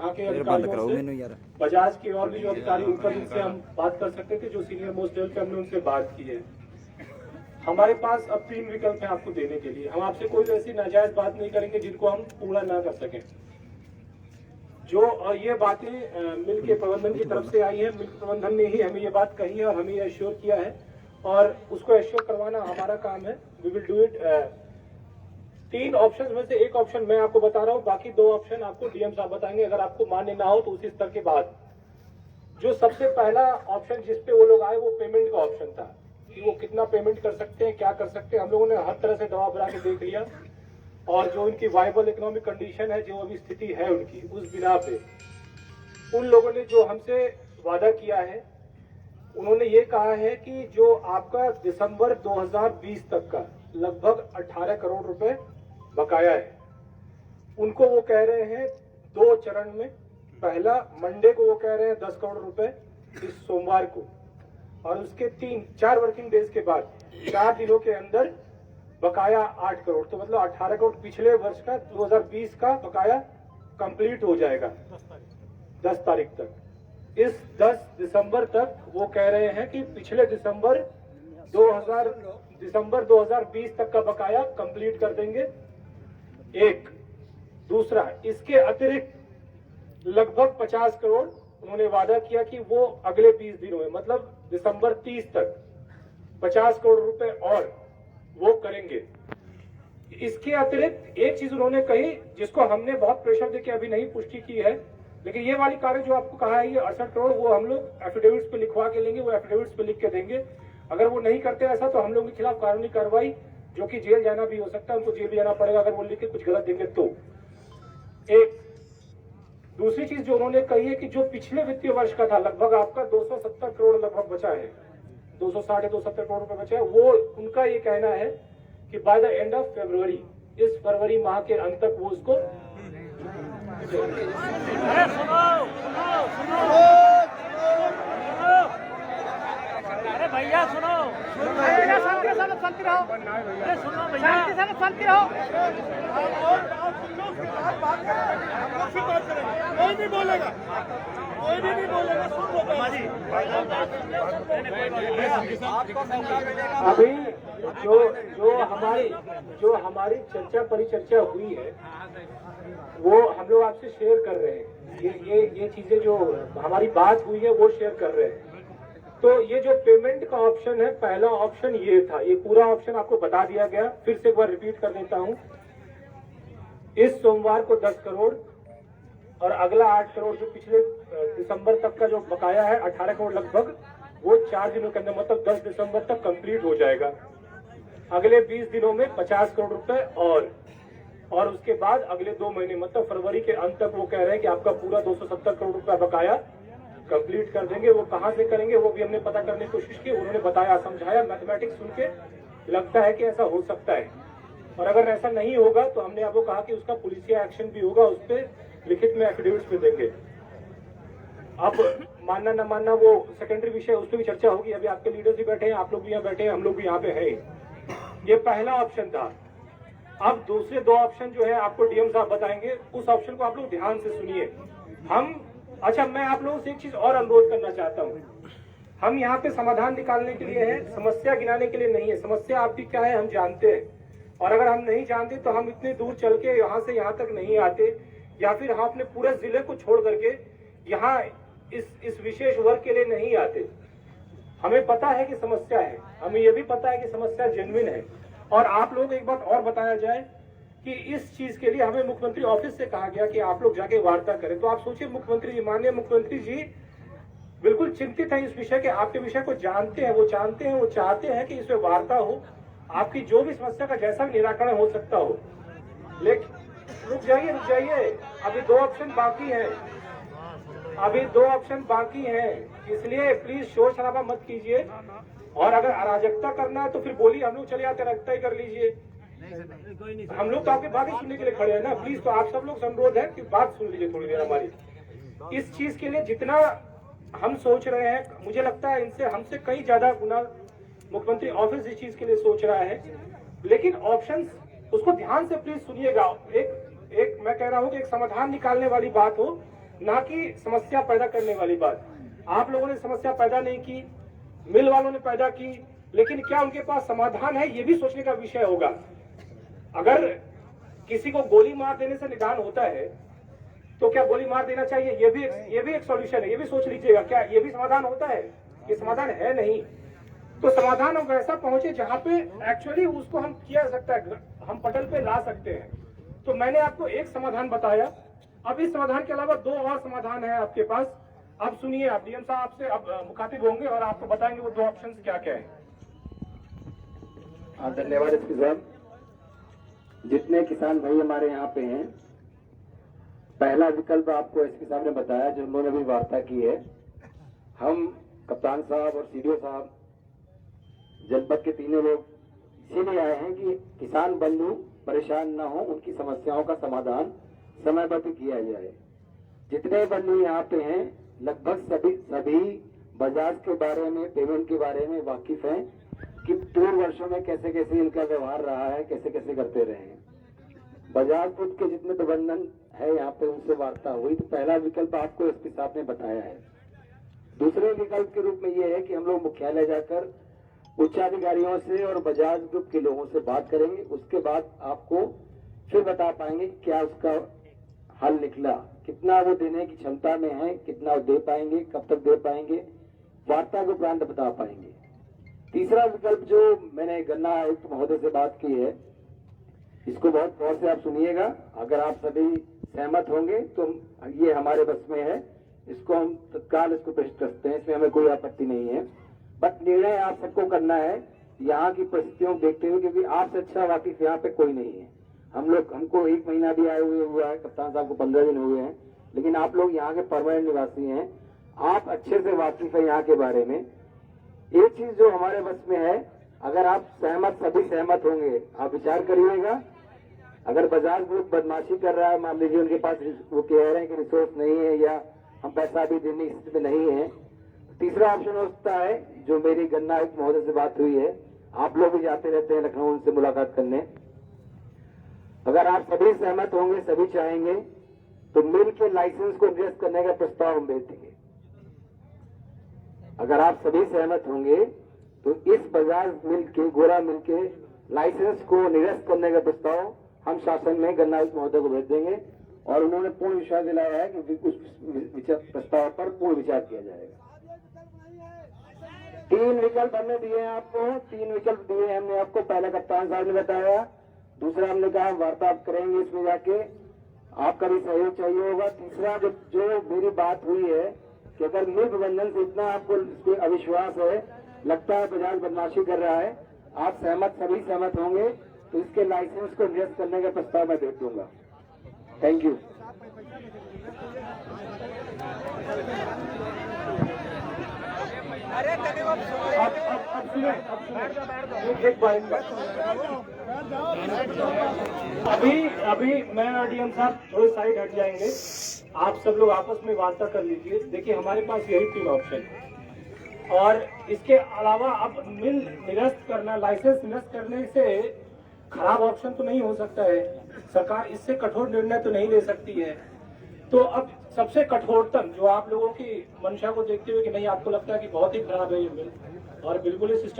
यहाँ के अधिकारियों से, बजाज के और भी जो अधिकारी ऊपर जिनसे हम बात कर सकते थे, जो सीनियर मोस्ट लेवल पे हमने उनसे बात की है। हमारे पास अब 3 विकल्प हैं आपको देने के लिए। हम आपसे कोई ऐसी नाजायज बात नहीं करेंगे जिनको हम पूरा ना कर सकें। जो और ये बातें मिल के प्रबंधन की तरफ से आई है, मिल प्रबंधन ने ही हमें ये बात कही है और हमें ये एश्योर किया है और उसको एश्योर करवाना हमारा काम है। We will do it. 3 option में से एक ऑप्शन मैं आपको बता रहा हूँ, बाकी 2 ऑप्शन आपको डीएम साहब बताएंगे। अगर आपको मान्य ना हो तो उसी स्तर के बाद जो सबसे पहला ऑप्शन जिसपे वो लोग आए वो पेमेंट का ऑप्शन था कि वो कितना पेमेंट कर सकते हैं, क्या कर सकते हैं। हम लोगों ने हर तरह से दबाव बना के देख लिया और जो उनकी वाइबल इकोनॉमिक कंडीशन है, जो अभी स्थिति है उनकी, उस बिना पे उन लोगों ने जो हमसे वादा किया है, उन्होंने ये कहा है कि जो आपका दिसंबर 2020 तक का लगभग 18 करोड़ रुपए बकाया है, उनको वो कह रहे हैं 2 चरण में। पहला मंडे को वो कह रहे हैं 10 करोड़ रुपए इस सोमवार को, और उसके 3-4 वर्किंग डेज के बाद 4 दिनों के अंदर बकाया 8 करोड़, तो मतलब 18 करोड़ पिछले वर्ष का 2020 का बकाया कंप्लीट हो जाएगा 10 तारीख तक। इस 10 दिसंबर तक वो कह रहे हैं कि पिछले दिसंबर 2020 तक का बकाया कंप्लीट कर देंगे। एक दूसरा, इसके अतिरिक्त लगभग 50 करोड़ उन्होंने वादा किया कि वो अगले 20 दिनों में, मतलब दिसंबर 30 तक 50 करोड़ रुपए और वो करेंगे। इसके अतिरिक्त एक चीज उन्होंने कही जिसको हमने बहुत प्रेशर देके अभी नहीं पुष्टि की है, लेकिन ये वाली कार्य जो आपको कहा है ये 68 करोड़, वो हम लोग एफिडेविट्स पे लिखवा के लेंगे, वो एफिडेविट्स पे लिख के देंगे। अगर वो नहीं करते ऐसा तो हम लोगों के खिलाफ कानूनी कार्रवाई, जो कि जेल जाना भी हो सकता है, उनको जेल भी जाना पड़ेगा अगर वो लिख के कुछ गलत देंगे तो। एक दूसरी चीज जो उन्होंने कही है कि जो पिछले वित्तीय वर्ष का था, लगभग आपका 270 करोड़ लगभग बचा है, 270 करोड़ रुपए बचा है, वो उनका ये कहना है कि by the end of February, इस फरवरी माह के अंत तक वो उसको अरे भैया सुनो, शांति रहो, सुनो भैया, शांति रहो। कोई भी बोलेगा, कोई भी नहीं बोलेगा, सुन लो। अभी जो हमारी चर्चा परिचर्चा हुई है वो हम लोग आपसे शेयर कर रहे हैं। ये चीजें जो हमारी बात हुई है वो शेयर कर रहे हैं। तो ये जो पेमेंट का ऑप्शन है, पहला ऑप्शन ये था, ये पूरा ऑप्शन आपको बता दिया गया। फिर से एक बार रिपीट कर देता हूं। इस सोमवार को 10 करोड़ और अगला 8 करोड़ जो पिछले दिसंबर तक का जो बकाया है 18 करोड़ लगभग, वो 4 दिनों के अंदर, मतलब 10 दिसंबर तक कंप्लीट हो जाएगा। अगले 20 दिनों में 50 करोड़ रुपए और उसके बाद अगले 2 महीने, मतलब फरवरी के अंत तक वो कह रहे हैं कि आपका पूरा 270 करोड़ रुपया बकाया कंप्लीट कर देंगे। वो कहां से करेंगे वो भी हमने पता करने की कोशिश की, उन्होंने बताया, समझाया। मैथमेटिक्स सुन के लगता है कि ऐसा हो सकता है, और अगर ऐसा नहीं होगा तो हमने आपको कहा कि उसका पुलिसिया एक्शन भी होगा, उस पर लिखित में एफिडेविट्स भी देंगे। अब मानना न मानना वो सेकेंडरी विषय, उस पर भी चर्चा होगी। अभी आपके लीडर्स भी बैठे हैं, आप लोग भी यहाँ बैठे हैं, हम लोग भी यहाँ पे हैं। ये पहला ऑप्शन था। अब दूसरे 2 ऑप्शन जो है आपको डीएम साहब बताएंगे, उस ऑप्शन को आप लोग ध्यान से सुनिए। अच्छा, मैं आप लोगों से एक चीज और अनुरोध करना चाहता हूँ। हम यहाँ पे समाधान निकालने के लिए है, समस्या गिनाने के लिए नहीं है। समस्या आपकी क्या है हम जानते हैं, और अगर हम नहीं जानते तो हम इतने दूर चल के यहाँ से यहाँ तक नहीं आते, या फिर हम अपने पूरे जिले को छोड़ करके यहाँ इस विशेष वर्ग के लिए नहीं आते। हमें पता है कि समस्या है, हमें ये भी पता है कि समस्या जेन्युइन है। और आप लोग, एक बात और बताया जाए कि इस चीज के लिए हमें मुख्यमंत्री ऑफिस से कहा गया कि आप लोग जाके वार्ता करें। तो आप सोचिए, मुख्यमंत्री जी, माननीय मुख्यमंत्री जी बिल्कुल चिंतित है इस विषय के, आपके विषय को जानते हैं, वो जानते हैं, वो चाहते हैं कि इसमें वार्ता हो, आपकी जो भी समस्या का जैसा भी निराकरण हो सकता हो। लेकिन रुक जाइए, अभी 2 ऑप्शन बाकी हैं, अभी 2 ऑप्शन बाकी हैं, इसलिए प्लीज शोर शराबा मत कीजिए। और अगर अराजकता करना है तो फिर बोलिए, हम लोग चले आते, अराजकता ही कर लीजिए। हम लोग तो आपकी बातें सुनने के लिए खड़े हैं ना, प्लीज। तो आप सब लोग से अनुरोध है कि बात सुन लीजिए थोड़ी देर हमारी। इस चीज के लिए जितना हम सोच रहे हैं, मुझे लगता है इनसे, हमसे कई ज्यादा गुना मुख्यमंत्री ऑफिस इस चीज के लिए सोच रहा है। लेकिन ऑप्शंस, उसको ध्यान से प्लीज सुनिएगा। एक मैं कह रहा हूं कि एक समाधान निकालने वाली बात हो, ना कि समस्या पैदा करने वाली बात। आप लोगों ने समस्या पैदा नहीं की, मिल वालों ने पैदा की, लेकिन क्या उनके पास समाधान है, ये भी सोचने का विषय होगा। अगर किसी को गोली मार देने से निदान होता है तो क्या गोली मार देना चाहिए? ये भी एक सॉल्यूशन है, ये भी सोच लीजिएगा। क्या ये भी समाधान होता है? ये समाधान है नहीं। तो समाधान हम वैसा पहुंचे जहां पे एक्चुअली उसको हम किया सकता है, हम पटल पे ला सकते हैं। तो मैंने आपको एक समाधान बताया। अब इस समाधान के अलावा 2 और समाधान है आपके पास। अब सुनिए, आप डीएम साहब आपसे अब मुखातिब होंगे और आपको बताएंगे वो 2 ऑप्शन क्या क्या है। धन्यवाद एसपी साहब। जितने किसान भाई हमारे यहाँ पे हैं, पहला विकल्प आपको एसपी साहब ने बताया, जो उन्होंने भी वार्ता की है। हम कप्तान साहब और सीडीओ साहब जनपद के तीनों लोग इसीलिए आए हैं कि किसान बंधु परेशान न हो, उनकी समस्याओं का समाधान समयबद्ध किया जाए। जितने बंधु यहाँ पे हैं लगभग सभी बजाज के बारे में, पेमेंट के बारे में वाकिफ हैं कि पूर्व वर्षों में कैसे कैसे इनका व्यवहार रहा है, कैसे कैसे करते रहे हैं। बजाज ग्रुप के जितने प्रबंधन है यहाँ पे उनसे वार्ता हुई। तो पहला विकल्प आपको एसपी साहब ने बताया है। दूसरे विकल्प के रूप में ये है कि हम लोग मुख्यालय जाकर उच्चाधिकारियों से और बजाज ग्रुप के लोगों से बात करेंगे। उसके बाद आपको फिर बता पाएंगे क्या उसका हल निकला, कितना वो देने की क्षमता में है, कितना वो दे पाएंगे, कब तक दे पाएंगे, वार्ता के उपरांत बता पाएंगे। तीसरा विकल्प जो मैंने गन्ना आयुक्त महोदय से बात की है, इसको बहुत गौर से आप सुनिएगा। अगर आप सभी सहमत होंगे तो ये हमारे बस में है, इसको हम तत्काल इसको पेश करते हैं, इसमें हमें कोई आपत्ति नहीं है। बट निर्णय आप सबको करना है यहाँ की परिस्थितियों को देखते हुए, क्योंकि आपसे अच्छा वाकिफ यहाँ पे कोई नहीं है। हमको 1 महीना भी आए हुआ है, कप्तान साहब को 15 दिन हुए हैं, लेकिन आप लोग यहाँ के परमानेंट निवासी हैं, आप अच्छे से वाकिफ है यहाँ के बारे में। एक चीज जो हमारे बस में है, अगर आप सभी सहमत होंगे, आप विचार करिएगा। अगर बजाज ग्रुप बदमाशी कर रहा है, मान लीजिए उनके पास वो कह रहे हैं कि रिसोर्स नहीं है या हम पैसा भी देने की स्थिति में नहीं है, तीसरा ऑप्शन हो सकता है जो मेरी गन्ना आयुक्त महोदय से बात हुई है, आप लोग भी जाते रहते हैं लखनऊ उनसे मुलाकात करने। अगर आप सभी सहमत होंगे, सभी चाहेंगे, तो मिल के लाइसेंस को निरस्त करने का प्रस्ताव हम भेज देंगे। अगर आप सभी सहमत होंगे तो इस बजाज मिल के, गोरा मिल के लाइसेंस को निरस्त करने का प्रस्ताव हम शासन में गन्ना आयुक्त महोदय को भेज देंगे और उन्होंने पूर्ण विश्वास दिलाया है कि उस प्रस्ताव पर पूर्ण विचार किया जाएगा। 3 विकल्प हमने दिए हैं आपको, 3 विकल्प दिए हैं हमने आपको। पहला कप्तान साहब ने बताया, दूसरा हमने कहा वार्ता करेंगे इसमें जाके, आपका भी सहयोग चाहिए होगा। तीसरा जो मेरी बात हुई है कि अगर मिल प्रबंधन से इतना आपको इस अविश्वास है, लगता है बजाज बदमाशी कर रहा है, आप सभी सहमत होंगे तो इसके लाइसेंस को निरस्त करने का प्रस्ताव मैं भेज दूंगा। Thank you. अब सुनिए, एक बार अभी मैं और डीएम साहब थोड़ी साइड हट जाएंगे, आप सब लोग आपस में वार्ता कर लीजिए। देखिए हमारे पास यही 3 ऑप्शन है और इसके अलावा अब मिल निरस्त करना, लाइसेंस निरस्त करने से खराब ऑप्शन तो नहीं हो सकता है। सरकार इससे कठोर निर्णय तो नहीं ले सकती है। तो अब सबसे कठोरतम जो आप लोगों की मंशा को देखते हुए कि नहीं आपको लगता है कि बहुत ही खराब है ये मिल और बिल्कुल ही सिस्टम